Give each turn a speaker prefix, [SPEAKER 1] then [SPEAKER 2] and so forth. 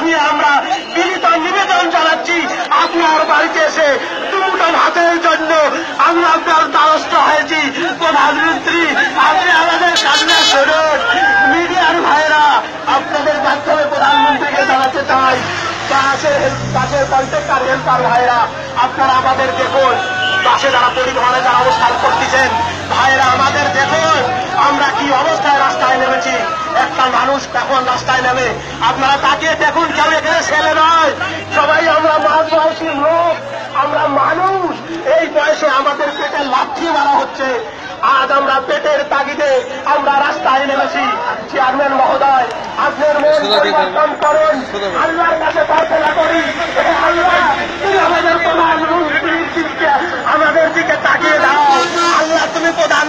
[SPEAKER 1] নিয়ে আমরা বিনীত নিবেদন জানাচ্ছি, আপনার বাড়িতে এসে দুটো ভাতের জন্য আমরা আপনার দ্বারস্থ হয়েছি। প্রধানমন্ত্রী, আপনি আমাদের কান্না শুনুন। মিডিয়ার ভাইরা, আপনাদের মাধ্যমে প্রধানমন্ত্রীকে জানাতে চাই, বাসের কন্ট্রাক্টর হেল্পার ভাইরা, আপনারা আমাদের দেখুন, বাসে যারা পরিবহনে যারা অবস্থান করতেছেন ভাইরা, আমাদের দেখুন আমরা কি অবস্থায় রাস্তায় নেমেছি। একটা মানুষ এখন রাস্তায় নেমে আপনারা তাকিয়ে দেখুন, কেউ এখানে ছেলে নয়, সবাই আমরা মাঝ বয়সী লোক, আমরা মানুষ। এই বয়সে আমাদের পেটে লাথি মারা হচ্ছে। আজ আমরা পেটের তাগিদে আমরা রাস্তায় নেমেছি। চেয়ারম্যান মহোদয়, আপনার মন পরিবর্তন করুন, আল্লাহর কাছে প্রার্থনা করি, আল্লাহ তুমি আমাদের প্রধানমন্ত্রীর দিকে, আমাদের দিকে তাকিয়ে দাও। আল্লাহ তুমি প্রধান